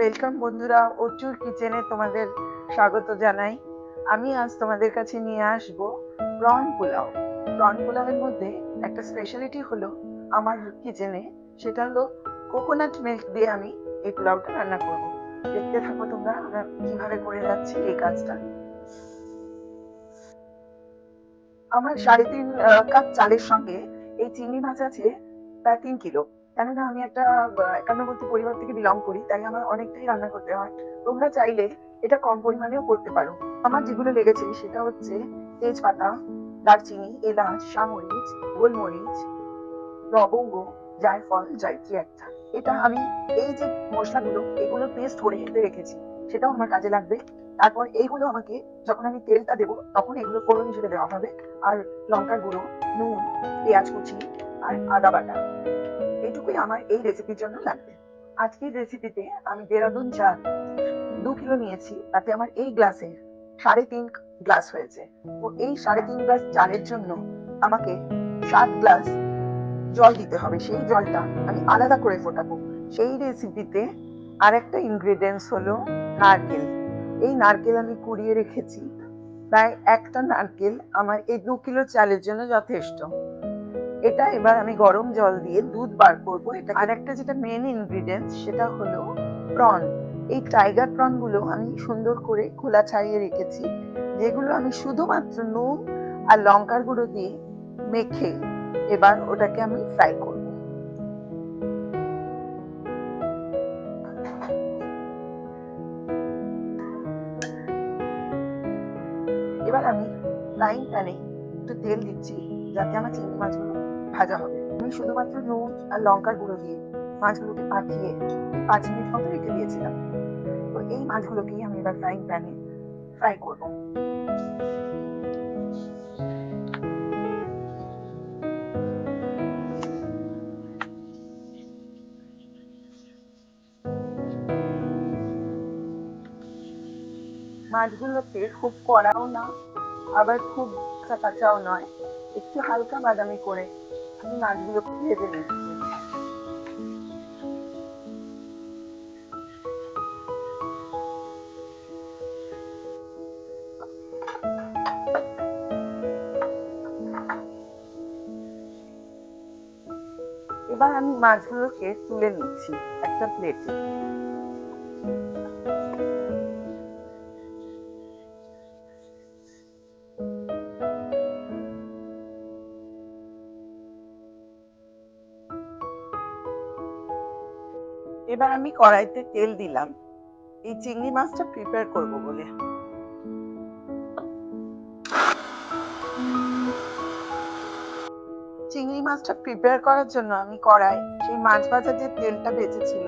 Welcome বন্ধুরা, অচুর কিচেনে তোমাদের স্বাগত জানাই। আমি আজ তোমাদের কাছে নিয়ে আসব প্রন পোলাও। প্রন পোলাওয়ের মধ্যে একটা স্পেশালিটি হলো আমার কিচেনে, সেটা হলো কোকোনাট মিল্ক দিয়ে আমি এই পোলাওটা রান্না করব। দেখতে থাকো তোমরা আমরা কিভাবে করে যাচ্ছি এই কাজটা। আমার 3.5 কাপ চালের সঙ্গে এই চিংড়ি মাছ আছে প্রায় 3 কিলো। কেননা আমি একটা একান্নবর্তী পরিবার থেকে বিলং করি, তাই আমার অনেকটাই রান্না করতে হয়। তোমরা চাইলে এটা কম পরিমাণেও করতে পারো। আমার যেগুলো লেগেছে সেটা হচ্ছে তেজপাতা, দারচিনি, এলাচ, সামরিচ, গোলমরিচ, লবঙ্গ, জায়ফল, জয়ত্রী একটা। এটা আমি এই যে মশলাগুলো এগুলো পেস্ট করে এতে রেখেছি, সেটাও আমার কাজে লাগবে। তারপর এইগুলো আমাকে যখন আমি তেলটা দেবো তখন এগুলো ফোড়ন হিসেবে দেওয়া হবে। আর লঙ্কার গুঁড়ো, নুন, পেঁয়াজ কুচি আর আদা বাটা, এইটুকুই আমার এই রেসিপির জন্য লাগবে। আজকের রেসিপিতে আমি দেরাদুন চাল 2 কিলো নিয়েছি, তাতে আমার এই গ্লাসে 3.5 গ্লাস হয়েছে। তো এই 3.5 গ্লাস চালের জন্য আমাকে 7 গ্লাস জল দিতে হবে। সেই জলটা আমি আলাদা করে ফোটাবো। সেই রেসিপিতে আরেকটা ইনগ্রেডিয়েন্টস হলো নারকেল। এই নারকেল আমি কুড়িয়ে রেখেছি। প্রায় একটা নারকেল আমার এই 2 কিলো চালের জন্য যথেষ্ট। এটা এবার আমি গরম জল দিয়ে দুধ বার করবো। এটা আর একটা যেটা মেন ইনগ্রেডিয়েন্টস সেটা হলো প্রন। এই টাইগার প্রন গুলো আমি সুন্দর করে খোলা ছাড়িয়ে রেখেছি, যেগুলো আমি শুধুমাত্র নুন আর লঙ্কার গুঁড়ো দিয়ে মেখে এবার ওটাকে আমি ফ্রাই করব। এবার আমি ফ্রাইং প্যানে একটু তেল দিচ্ছি, যাতে আমার চিংড়ি মাছগুলো ভাজা হবে। আমি শুধুমাত্র নুন আর লঙ্কার গুঁড়ো দিয়ে মাছগুলোকে পাঠিয়ে 5 মিনিট মতো রেখে দিয়েছিলাম। তো এই মাছগুলোকেই আমি এবার ফ্রাইং প্যানে ফ্রাই করব। মাছগুলোকে খুব কড়াও না, আবার খুব কাঁচা কাঁচাও নয়, একটু হালকা বাদামি করে আমি মাছগুলোকে ভেজে নিচ্ছি। এবার আমি মাছগুলোকে তুলে নিচ্ছি একটা প্লেটে। এবার আমি কড়াইতে তেল দিলাম এই চিংড়ি মাছটা প্রিপেয়ার করব বলে। চিংড়ি মাছটা প্রিপেয়ার করার জন্য আমি কড়াই সেই মাছ ভাজা যে তেলটা বেঁচেছিল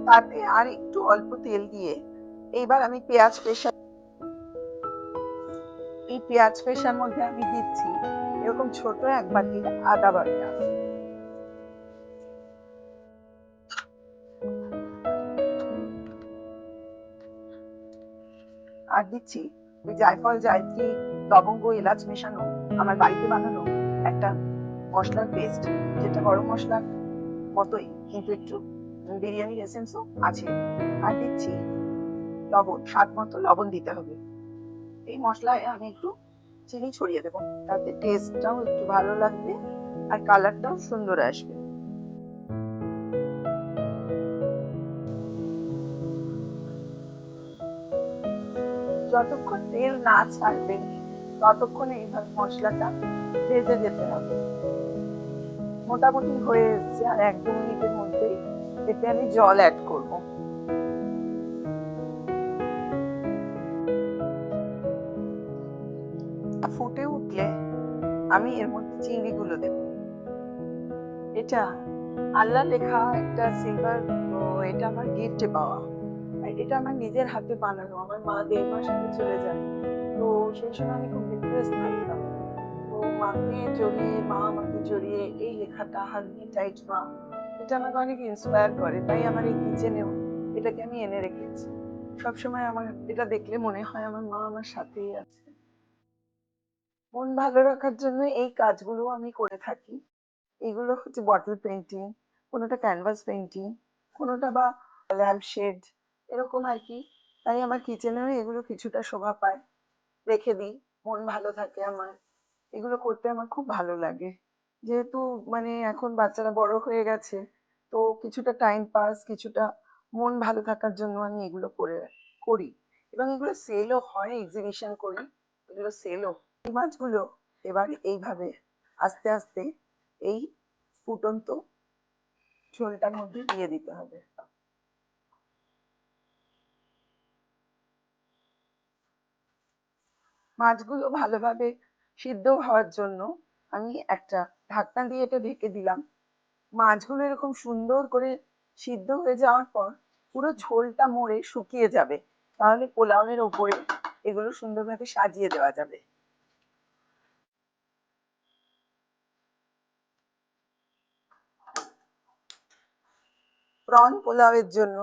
তাতে আর একটু অল্প তেল দিয়ে এইবার আমি এই পেঁয়াজ পেশার মধ্যে আমি দিচ্ছি এরকম ছোট এক বাটি আদা বাটা, আর দিচ্ছি ওই জায়ফল, জয়ত্রী, লবঙ্গ, এলাচ মেশানো আমার বাড়িতে বানানো একটা মশলার পেস্ট, যেটা গরম মশলার মতোই কিন্তু একটু বিরিয়ানির এসেন্সও আছে। আর দিচ্ছি লবণ, স্বাদ মতো লবণ দিতে হবে। এই মশলায় আমি একটু চিনি ছড়িয়ে দেবো, তাতে টেস্টটাও একটু ভালো লাগবে আর কালারটাও সুন্দর আসবে। যতক্ষণ তেল না ছাড়বে ততক্ষণ এইভাবে মশলাটা ভেজে যেতে হবে। মোটামুটি হয়ে এসছে, আর 1-2 মিনিটের মধ্যেই এতে আমি জল অ্যাড করব। ফুটে উঠলে আমি এর মধ্যে চিংড়িগুলো দেব। এটা আল্লাহ লেখা একটা সিলভার, এটা আমার গিফটে পাওয়া। আর এটা আমার নিজের হাতে বানানো। আমার মা 1.5 মাস আগে চলে যায়, তো সেই সময় আমি খুব ডিপ্রেস থাকতাম। তো মা আমাকে জড়িয়ে এই লেখাটা হালমি টাইট মা, এটা আমাকে অনেক ইন্সপায়ার করে। তাই আমার এই কিচেনেও এটাকে আমি এনে রেখেছি। সবসময় আমার এটা দেখলে মনে হয় আমার মা আমার সাথেই আছে। মন ভালো রাখার জন্য এই কাজগুলো আমি করে থাকি। এগুলো হচ্ছে বটল পেন্টিং, কোনোটা ক্যানভাস পেন্টিং, কোনোটা বা ল্যাম্প শেড, এরকম আর কি। তাই আমার কিচেনেও এগুলো কিছুটা শোভা পায়, রেখে দিই, মন ভালো থাকে আমার। এগুলো করতে আমার খুব ভালো লাগে। যেহেতু মানে এখন বাচ্চারা বড় হয়ে গেছে, তো কিছুটা টাইম পাস, কিছুটা মন ভালো থাকার জন্য আমি এগুলো করি। এবং এগুলো সেলও হয়, এক্সিবিশন করি, এগুলো সেলও। এই মাছগুলো এবার এইভাবে আস্তে আস্তে এই ফুটন্ত ঝোলটার মধ্যে দিয়ে দিতে হবে। মাছগুলো ভালোভাবে সিদ্ধ হওয়ার জন্য আমি একটা ঢাকনা দিয়ে এটা ঢেকে দিলাম। মাছগুলো এরকম সুন্দর করে সিদ্ধ হয়ে যাওয়ার পর পুরো ঝোলটা মরে শুকিয়ে যাবে, তাহলে পোলাওয়ের ওপরে এগুলো সুন্দরভাবে সাজিয়ে দেওয়া যাবে। প্রন পোলাওয়ের জন্য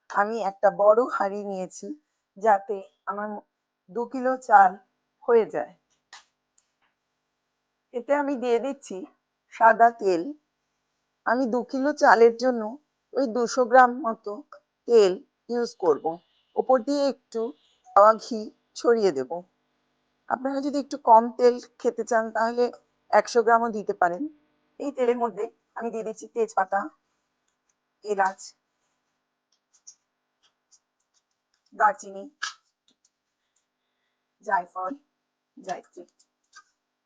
আমি একটা বড় হাঁড়ি নিয়েছি, যাতে আমার 2 কিলো চাল হয়ে যায়। এতে আমি দিয়ে দিচ্ছি সাদা তেল। আমি 2 কিলো চালের জন্য ওই 200 গ্রাম মতো তেল ইউজ করব। ওপর দিয়ে একটু গাওয়া ঘি ছড়িয়ে দেব। আপনারা যদি একটু কম তেল খেতে চান তাহলে 100 গ্রামও দিতে পারেন। এই তেলের মধ্যে আমি দিয়ে দিচ্ছি তেজপাতা, এলাচ, দারচিনি, জায়ফল, জায়ত্রী,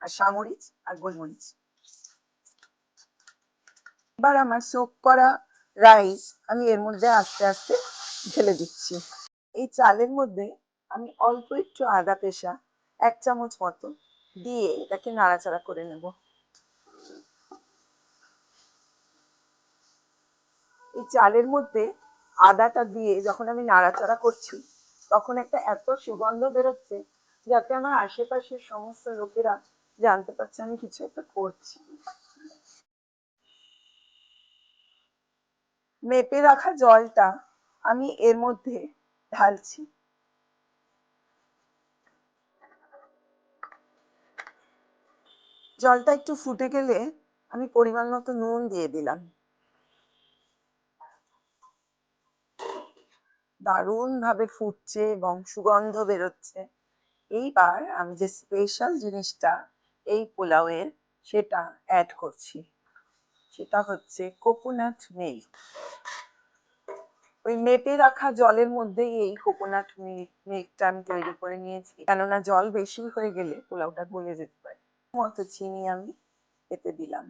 আর সামরিচ আর গোলমরিচ। এবার আমার সোক করা রাইস আমি এর মধ্যে আস্তে আস্তে ঢেলে দিচ্ছি। এই চালের মধ্যে আমি অল্প একটু আদা পেশা 1 চামচ মতো দিয়ে এটাকে নাড়াচাড়া করে নেব। এই চালের মধ্যে আদাটা দিয়ে যখন আমি নাড়াচাড়া করছি, তখন একটা এত সুগন্ধ বেরোচ্ছে, যাতে আমার আশেপাশের সমস্ত লোকেরা জানতে পারছে আমি কিছু একটা করছি। মেপে রাখা জলটা আমি এর মধ্যে ঢালছি। জলটা একটু ফুটে গেলে আমি পরিমাণ মতো নুন দিয়ে দিলাম। দারুণ ভাবে ফুটছে এবং সুগন্ধ বেরোচ্ছে। এইবার আমি যে স্পেশাল জিনিসটা এই পোলাওয়ের, সেটা অ্যাড করছি। সেটা হচ্ছে কোকোনাট মিল্ক। ওই মেপে রাখা জলের মধ্যেই এই কোকোনাট মিল্কটা আমি তৈরি করে নিয়েছি, কেননা জল বেশি হয়ে গেলে পোলাওটা গলে যেতে পারে। মতো চিনি আমি এতে দিলাম।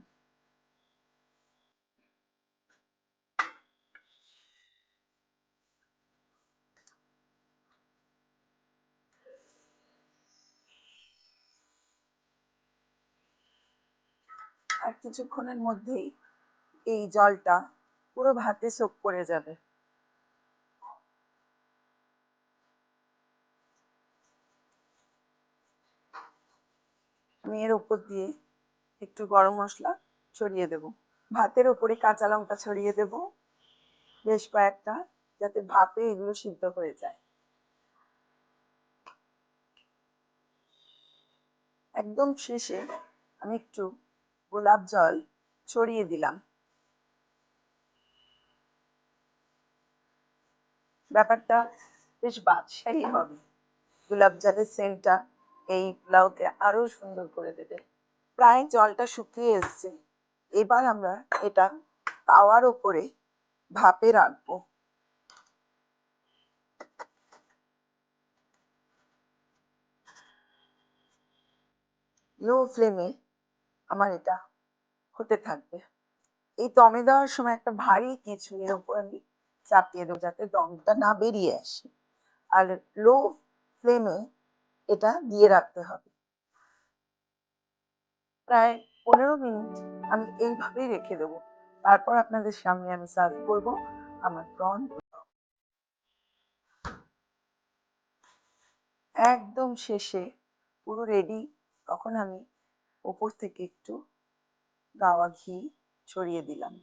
আর কিছুক্ষণের মধ্যেই এই জলটা পুরো ভাতে সোক করে যাবে। আমি এর উপর দিয়ে একটু গরম মশলা ছড়িয়ে দেব। ভাতের উপরে কাঁচা লঙ্কা ছড়িয়ে দেব বেশ কয়েকটা, যাতে ভাতে এগুলো সিদ্ধ হয়ে যায়। একদম শেষে আমি একটু গোলাপ জল ছড়িয়ে দিলাম। ব্যাপারটা বেশ বাদশাহী হবে। গোলাপ জলের সেন্টটা এই পোলাওকে আরো সুন্দর করে দেবে। প্রায় জলটা শুকিয়ে এসছে। এবার আমরা এটা তাওয়ার উপরে ভাপে রাখবো। লো ফ্লেমে আমার এটা হতে থাকবে। এই দমে দেওয়ার সময় একটা ভারী কিছু এর উপর আমি চাপিয়ে দেবো, যাতে দমটা না বেরিয়ে আসে। আর লো ফ্লেমে এটা দিয়ে রাখতে হবে। প্রায় 15 মিনিট আমি এইভাবেই রেখে দেবো। তারপর আপনাদের সামনে আমি সার্ভ করবো আমার প্রন। একদম শেষে পুরো রেডি, তখন আমি ওপর থেকে একটু গাওয়া ঘি ছড়িয়ে দিলাম।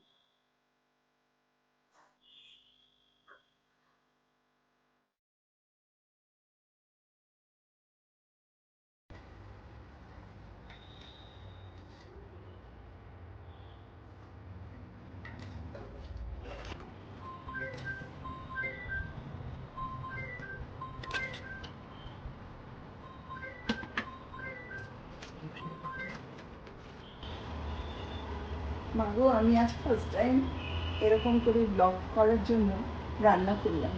মাগো আমি আজ ফার্স্ট টাইম এরকম করে ব্লগ করার জন্য রান্না করলাম।